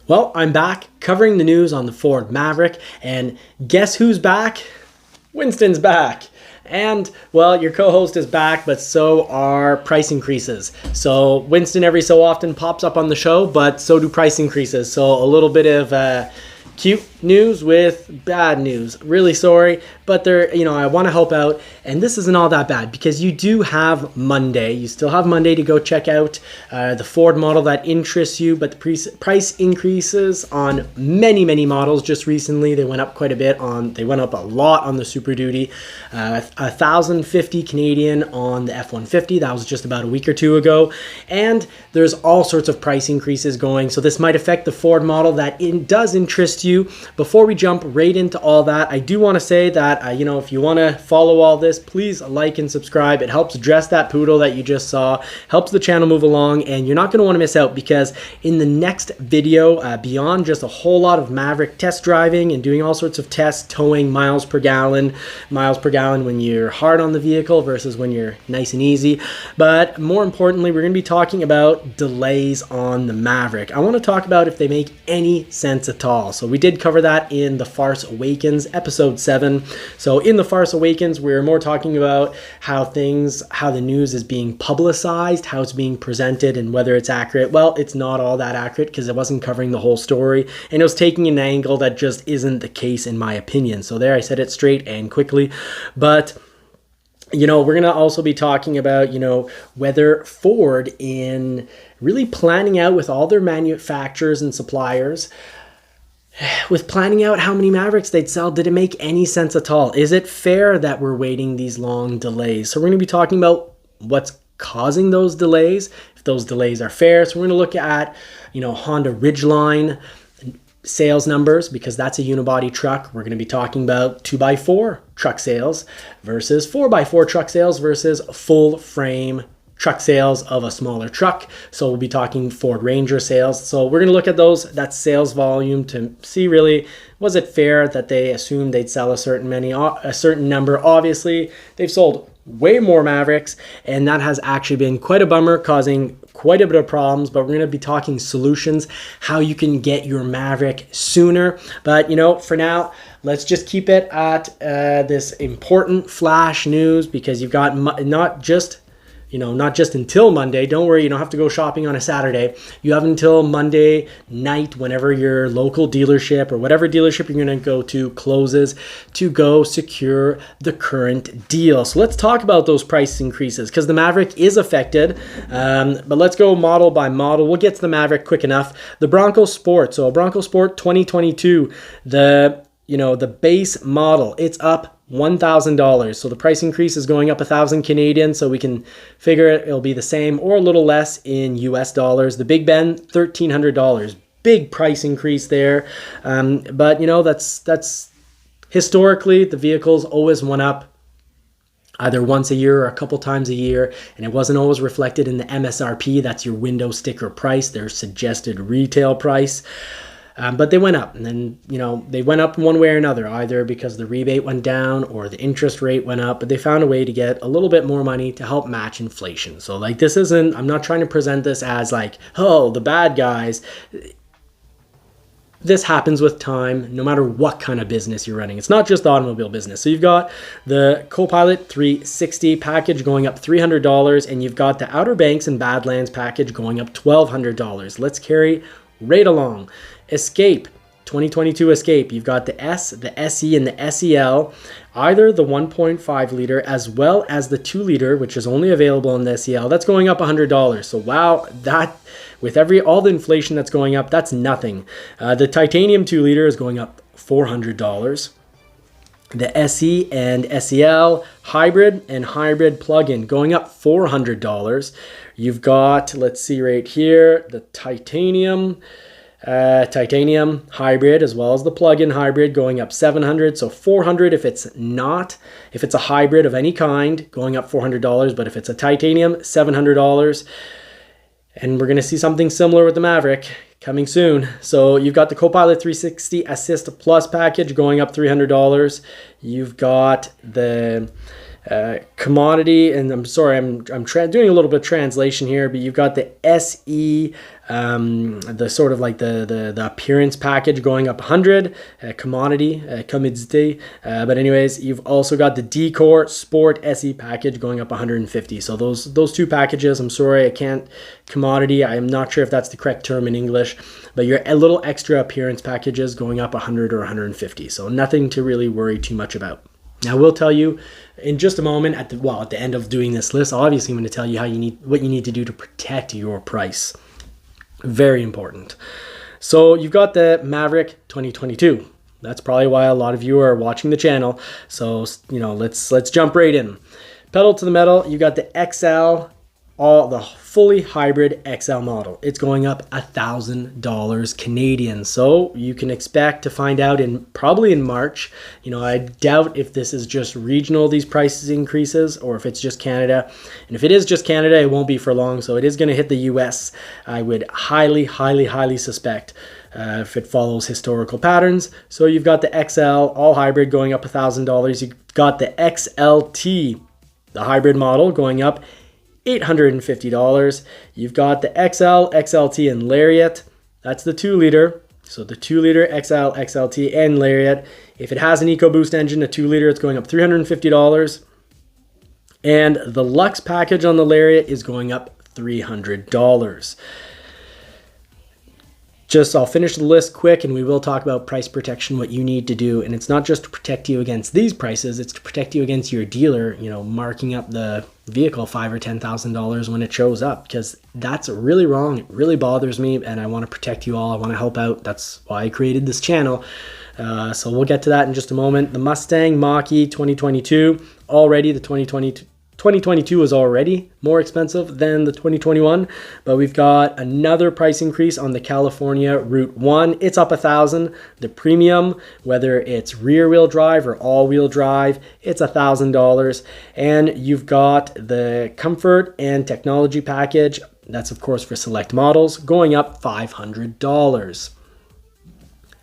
Well, I'm back covering the news on the Ford Maverick, and guess who's back? Winston's back. And, well, your co-host is back, but so are price increases. So Winston every so often pops up on the show, but so do price increases. So a little bit of cute news with bad news. Really sorry, but I want to help out, and this isn't all that bad because you do have Monday. You still have Monday to go check out the Ford model that interests you, but the price increases on many models just recently. They went up quite a bit they went up a lot on the Super Duty, 1,050 Canadian on the F-150. That was just about a week or two ago, and there's all sorts of price increases going. So this might affect the Ford model that does interest you. Before we jump right into all that, I do want to say that if you want to follow all this, please like and subscribe. It helps dress that poodle that you just saw, helps the channel move along, and you're not going to want to miss out because in the next video, beyond just a whole lot of Maverick test driving and doing all sorts of tests, towing miles per gallon when you're hard on the vehicle versus when you're nice and easy, but more importantly, we're going to be talking about delays on the Maverick. I want to talk about if they make any sense at all. So we did cover that in The Farce Awakens, episode 7. So in The Farce Awakens, we're more talking about how the news is being publicized, how it's being presented, and whether it's accurate. Well, it's not all that accurate because it wasn't covering the whole story, and it was taking an angle that just isn't the case in my opinion. So there, I said it straight and quickly. But we're going to also be talking about, whether Ford, in really planning out with all their manufacturers and suppliers, with planning out how many Mavericks they'd sell, did it make any sense at all? Is it fair that we're waiting these long delays? So we're going to be talking about what's causing those delays, if those delays are fair. So we're going to look at, Honda Ridgeline sales numbers, because that's a unibody truck. We're going to be talking about 2x4 truck sales versus 4x4 truck sales versus full frame truck sales of a smaller truck. So we'll be talking Ford Ranger sales. So we're going to look at that sales volume to see really, was it fair that they assumed they'd sell a certain number. Obviously, they've sold way more Mavericks, and that has actually been quite a bummer, causing quite a bit of problems. But we're going to be talking solutions, how you can get your Maverick sooner. But for now, let's just keep it at this important flash news, because you've got not just until Monday. Don't worry, you don't have to go shopping on a Saturday. You have until Monday night, whenever your local dealership or whatever dealership you're going to go to closes, to go secure the current deal. So let's talk about those price increases, because the Maverick is affected. But let's go model by model. We'll get to the Maverick quick enough. The Bronco Sport. So a Bronco Sport 2022, the base model, it's up $1,000. So the price increase is going up 1,000 Canadian. So we can figure it'll be the same or a little less in US dollars. The Big Ben, $1,300. Big price increase there. But that's historically, the vehicles always went up either once a year or a couple times a year, and it wasn't always reflected in the MSRP. That's your window sticker price, their suggested retail price. But they went up, and then, they went up one way or another, either because the rebate went down or the interest rate went up, but they found a way to get a little bit more money to help match inflation. So I'm not trying to present this as the bad guys. This happens with time, no matter what kind of business you're running. It's not just the automobile business. So you've got the Copilot 360 package going up $300, and you've got the Outer Banks and Badlands package going up $1,200. Let's carry right along. Escape, 2022 Escape. You've got the S, the SE, and the SEL, either the 1.5 liter as well as the 2 liter, which is only available in the SEL. That's going up $100. So wow, that with all the inflation that's going up, that's nothing. The titanium 2 liter is going up $400. The SE and SEL hybrid and hybrid plug-in going up $400. You've got, let's see right here, the titanium hybrid as well as the plug-in hybrid going up $700. So $400 if it's a hybrid of any kind, going up $400, but if it's a titanium, $700. And we're going to see something similar with the Maverick coming soon. So you've got the Copilot 360 Assist Plus package going up $300. You've got the commodity, and I'm sorry, I'm doing a little bit of translation here, but you've got the SE The sort of like the appearance package going up 100, commodity. But anyways, you've also got the Decor Sport SE package going up 150. So those two packages, I'm sorry, I can't, commodity, I'm not sure if that's the correct term in English, but your little extra appearance packages going up 100 or 150. So nothing to really worry too much about. Now, I will tell you in just a moment at the end of doing this list, obviously I'm going to tell you what you need to do to protect your price. Very important. So you've got the Maverick 2022. That's probably why a lot of you are watching the channel. So, let's jump right in. Pedal to the metal, you got the XL, the fully hybrid XL model. It's going up $1,000 Canadian. So you can expect to find out probably in March. I doubt if this is just regional, these prices increases, or if it's just Canada. And if it is just Canada, it won't be for long. So it is going to hit the US. I would highly suspect if it follows historical patterns. So you've got the XL, all hybrid, going up $1,000. You've got the XLT, the hybrid model, going up $850. You've got the XL, XLT, and Lariat. That's the 2-liter. So the 2-liter XL, XLT, and Lariat. If it has an EcoBoost engine, a 2-liter, it's going up $350. And the Luxe package on the Lariat is going up $300. I'll finish the list quick, and we will talk about price protection, what you need to do. And it's not just to protect you against these prices, it's to protect you against your dealer, marking up the vehicle $5,000 or $10,000 when it shows up, because that's really wrong. It really bothers me, and I want to protect you all. I want to help out. That's why I created this channel. So we'll get to that in just a moment. The Mustang Mach E 2022, already the 2022 is already more expensive than the 2021, but we've got another price increase on the California Route 1. It's up $1,000. The premium, whether it's rear wheel drive or all wheel drive, it's $1,000. And you've got the comfort and technology package. That's of course for select models, going up $500.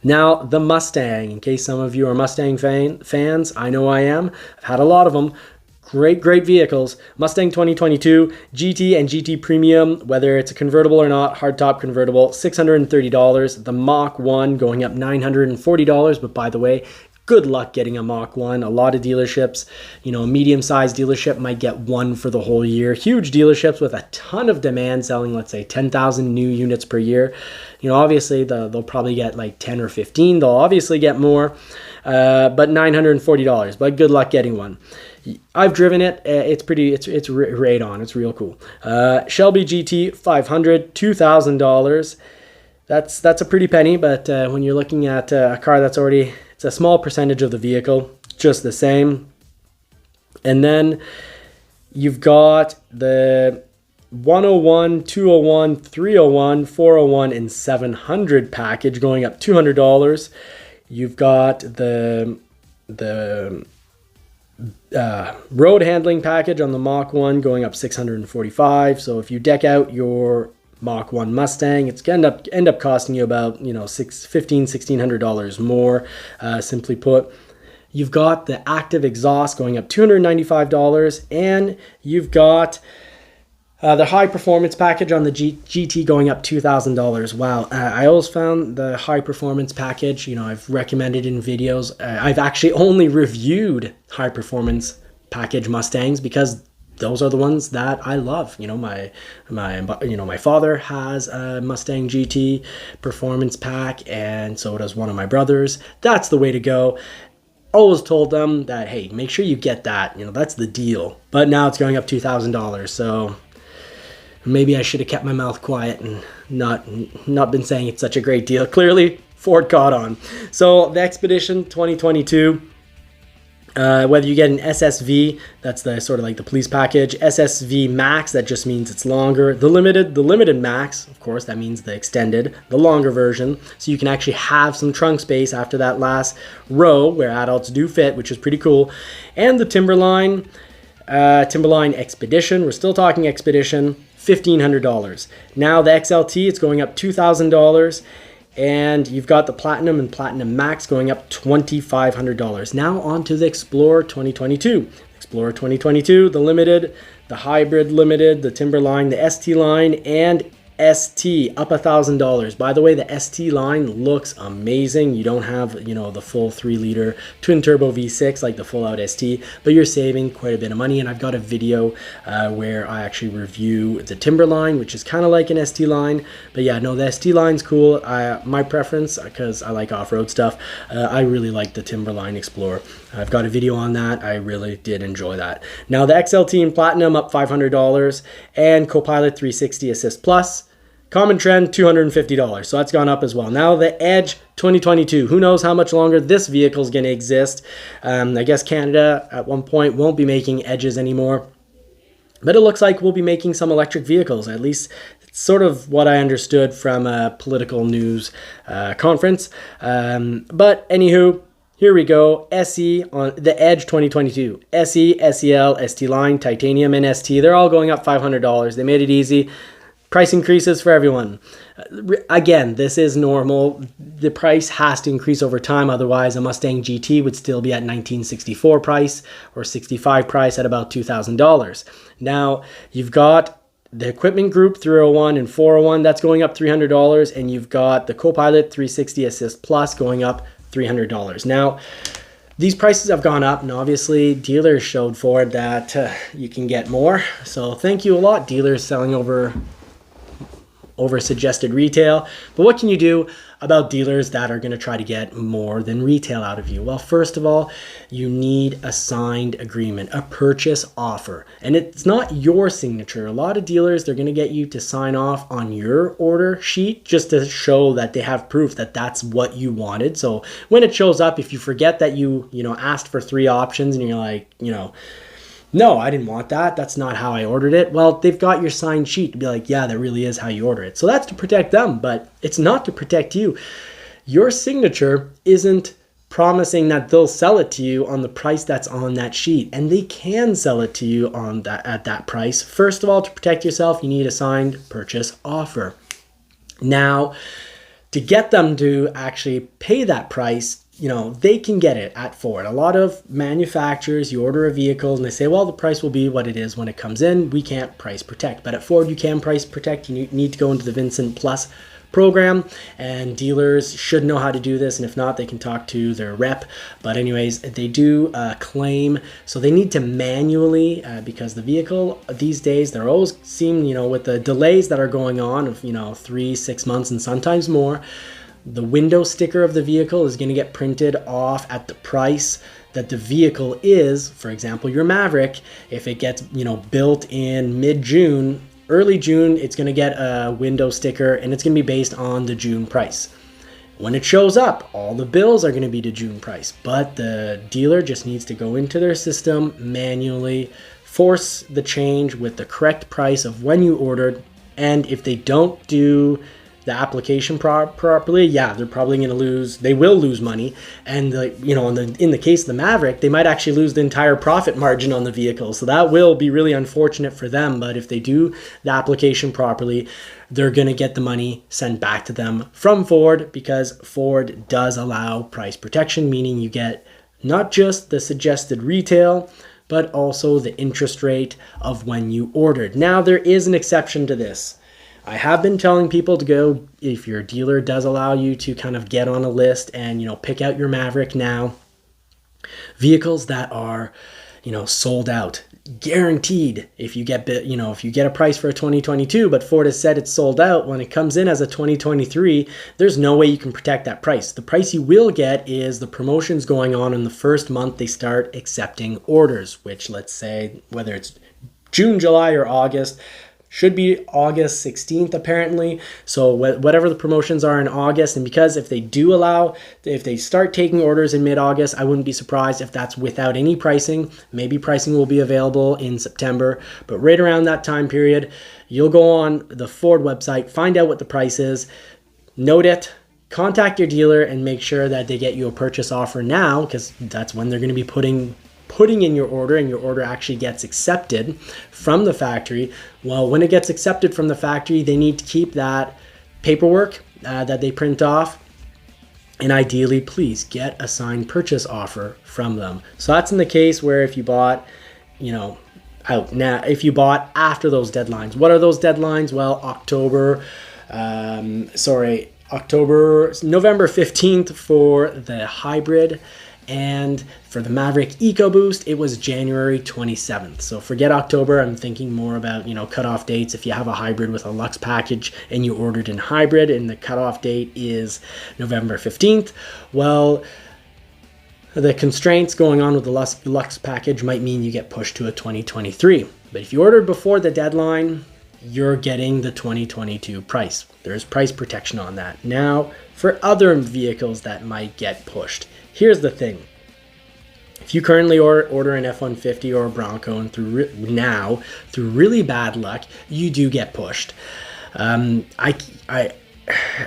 Now, the Mustang, in case some of you are Mustang fans, I know I am. I've had a lot of them. Great vehicles. Mustang 2022, GT and GT Premium, whether it's a convertible or not, hardtop convertible, $630. The Mach 1 going up $940, but by the way, good luck getting a Mach 1. A lot of dealerships, a medium-sized dealership might get one for the whole year. Huge dealerships with a ton of demand, selling, let's say, 10,000 new units per year. Obviously, they'll probably get like 10 or 15. They'll obviously get more, but $940. But good luck getting one. I've driven it. It's right on. It's real cool. Shelby GT 500, $2,000. That's a pretty penny, but when you're looking at a car that's already, it's a small percentage of the vehicle, just the same. And then you've got the 101, 201, 301, 401, and 700 package going up $200. You've got the road handling package on the Mach 1 going up $645. So if you deck out your Mach 1 Mustang, it's going to end up costing you about $1,600 more, simply put. You've got the active exhaust going up $295, and you've got the high performance package on the GT going up $2,000. Wow. I always found the high performance package, I've recommended in videos. I've actually only reviewed high performance package Mustangs because those are the ones that I love. My father has a Mustang GT performance pack, and so does one of my brothers. That's the way to go. Always told them that, hey, make sure you get that. That's the deal. But now it's going up $2,000. So maybe I should have kept my mouth quiet and not been saying it's such a great deal. Clearly, Ford caught on. So the Expedition 2022, whether you get an SSV, that's the sort of like the police package. SSV Max, that just means it's longer. The limited Max, of course, that means the extended, the longer version. So you can actually have some trunk space after that last row where adults do fit, which is pretty cool. And the Timberline Expedition, we're still talking Expedition, $1,500. Now the XLT, it's going up $2,000, and you've got the Platinum and Platinum Max going up $2,500. Now on to the Explorer 2022. Explorer 2022, the Limited, the Hybrid Limited, the Timberline, the ST line, and ST up $1,000. By the way, the ST line looks amazing. You don't have, the full 3-liter twin turbo V6 like the full out ST, but you're saving quite a bit of money. And I've got a video where I actually review the Timberline, which is kind of like an ST line. But yeah, no, the ST line's cool. My preference, because I like off-road stuff, I really like the Timberline Explorer. I've got a video on that. I really did enjoy that. Now the XLT in Platinum up $500, and Copilot 360 Assist Plus. Common trend, $250. So that's gone up as well. Now the Edge 2022. Who knows how much longer this vehicle is going to exist. I guess Canada at one point won't be making Edges anymore. But it looks like we'll be making some electric vehicles. At least it's sort of what I understood from a political news conference. But anywho, here we go. SE on the Edge 2022. SE, SEL, ST Line, Titanium, and ST. They're all going up $500. They made it easy. Price increases for everyone. Again, this is normal. The price has to increase over time. Otherwise, a Mustang GT would still be at $1,964 price or $65 price at about $2,000. Now, you've got the Equipment Group 301 and 401. That's going up $300. And you've got the Copilot 360 Assist Plus going up $300. Now, these prices have gone up, and obviously dealers showed Ford that you can get more. So thank you a lot, dealers selling over suggested retail. But what can you do about dealers that are going to try to get more than retail out of you? Well, first of all, you need a signed agreement, a purchase offer. And it's not your signature. A lot of dealers, they're going to get you to sign off on your order sheet just to show that they have proof that that's what you wanted. So when it shows up, if you forget that you asked for 3 options and you're like, no, I didn't want that. That's not how I ordered it. Well, they've got your signed sheet to be like, yeah, that really is how you order it. So that's to protect them, but it's not to protect you. Your signature isn't promising that they'll sell it to you on the price that's on that sheet, and they can sell it to you at that price. First of all, to protect yourself, you need a signed purchase offer. Now, to get them to actually pay that price, they can get it at Ford. A lot of manufacturers, you order a vehicle and they say, well, the price will be what it is when it comes in. We can't price protect. But at Ford, you can price protect. You need to go into the Vincent Plus program, and dealers should know how to do this. And if not, they can talk to their rep. But anyways, they do claim. So they need to manually, because the vehicle these days, they're always seem, with the delays that are going on of, 3-6 months and sometimes more, the window sticker of the vehicle is going to get printed off at the price that the vehicle is. For example, your Maverick, if it gets, built in mid-June, early June, it's going to get a window sticker, and it's going to be based on the June price. When it shows up, all the bills are going to be the June price, but the dealer just needs to go into their system manually, force the change with the correct price of when you ordered, and if they don't do the application properly, yeah, they're probably going to lose. They will lose money, and in the case of the Maverick, they might actually lose the entire profit margin on the vehicle. So that will be really unfortunate for them. But if they do the application properly, they're going to get the money sent back to them from Ford, because Ford does allow price protection, meaning you get not just the suggested retail, but also the interest rate of when you ordered. Now, there is an exception to this. I have been telling people to go, if your dealer does allow you to kind of get on a list and, pick out your Maverick now, vehicles that are, sold out, guaranteed. If you get, if you get a price for a 2022, but Ford has said it's sold out, when it comes in as a 2023, there's no way you can protect that price. The price you will get is the promotions going on in the first month they start accepting orders, which, let's say, whether it's June, July, or August, should be August 16th, apparently. So whatever the promotions are in August, and because if they start taking orders in mid-August, I wouldn't be surprised if that's without any pricing. Maybe pricing will be available in September, but right around that time period, you'll go on the Ford website, find out what the price is, note it, contact your dealer, and make sure that they get you a purchase offer now, because that's when they're going to be putting in your order, and your order actually gets accepted from the factory. Well, when it gets accepted from the factory, they need to keep that paperwork that they print off, and ideally, please get a signed purchase offer from them. So that's in the case where if you bought, out. Now, if you bought after those deadlines, what are those deadlines? Well, November 15th for the hybrid, and for the Maverick EcoBoost, it was January 27th. So forget October. I'm thinking more about, cutoff dates. If you have a hybrid with a Lux package and you ordered in hybrid and the cutoff date is November 15th, well, the constraints going on with the Lux package might mean you get pushed to a 2023. But if you ordered before the deadline, you're getting the 2022 price. There's price protection on that. Now, for other vehicles that might get pushed, here's the thing. If you currently order an F-150 or a Bronco, and through really bad luck, you do get pushed. I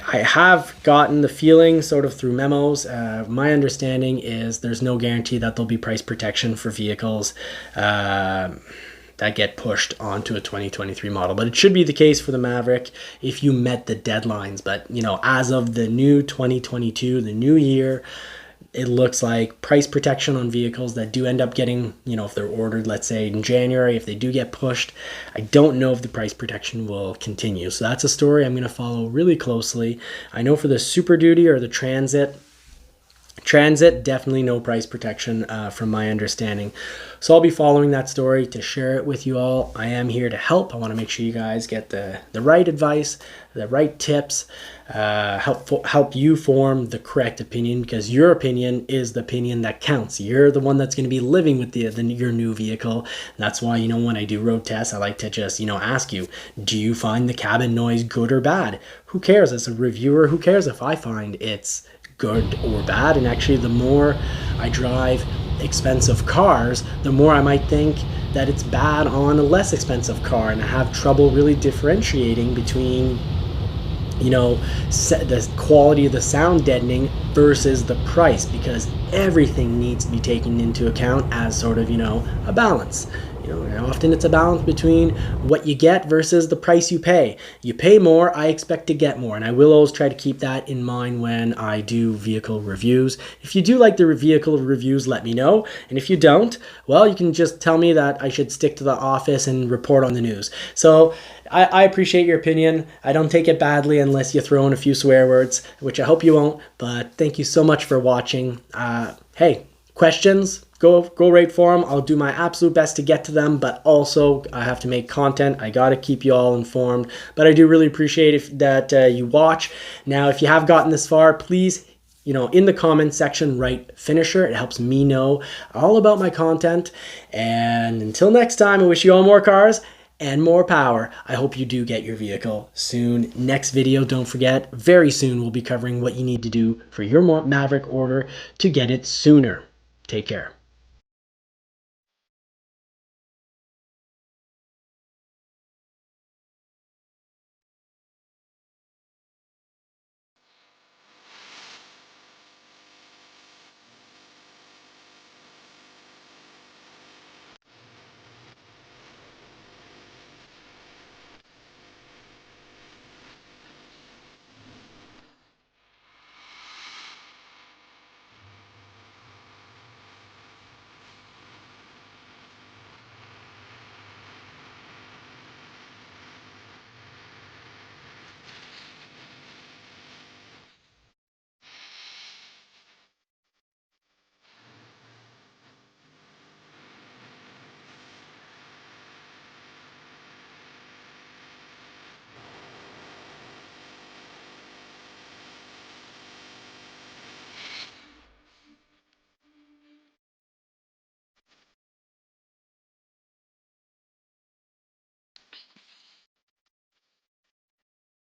have gotten the feeling sort of through memos. My understanding is there's no guarantee that there'll be price protection for vehicles that get pushed onto a 2023 model. But it should be the case for the Maverick if you met the deadlines. But, as of the new 2022, the new year, it looks like price protection on vehicles that do end up getting, if they're ordered, let's say in January, if they do get pushed, I don't know if the price protection will continue. So that's a story I'm going to follow really closely. I know for the Super Duty or the Transit, definitely no price protection from my understanding. So I'll be following that story to share it with you all. I am here to help. I want to make sure you guys get the right advice, the right tips, help you form the correct opinion, because your opinion is the opinion that counts. You're the one that's going to be living with your new vehicle. And that's why, when I do road tests, I like to just, ask you, do you find the cabin noise good or bad? Who cares? As a reviewer, who cares if I find it's good or bad? And actually, the more I drive expensive cars, the more I might think that it's bad on a less expensive car, and I have trouble really differentiating between the quality of the sound deadening versus the price, because everything needs to be taken into account as sort of a balance. Often it's a balance between what you get versus the price you pay. You pay more, I expect to get more, and I will always try to keep that in mind when I do vehicle reviews. If you do like the vehicle reviews, let me know, and if you don't, well, you can just tell me that I should stick to the office and report on the news. So I appreciate your opinion. I don't take it badly unless you throw in a few swear words, which I hope you won't, but thank you so much for watching. Hey, questions? Go right for them. I'll do my absolute best to get to them, but also I have to make content. I got to keep you all informed, but I do really appreciate that you watch. Now, if you have gotten this far, please, in the comments section, write finisher. It helps me know all about my content. And until next time, I wish you all more cars and more power. I hope you do get your vehicle soon. Next video, don't forget, very soon we'll be covering what you need to do for your Maverick order to get it sooner. Take care.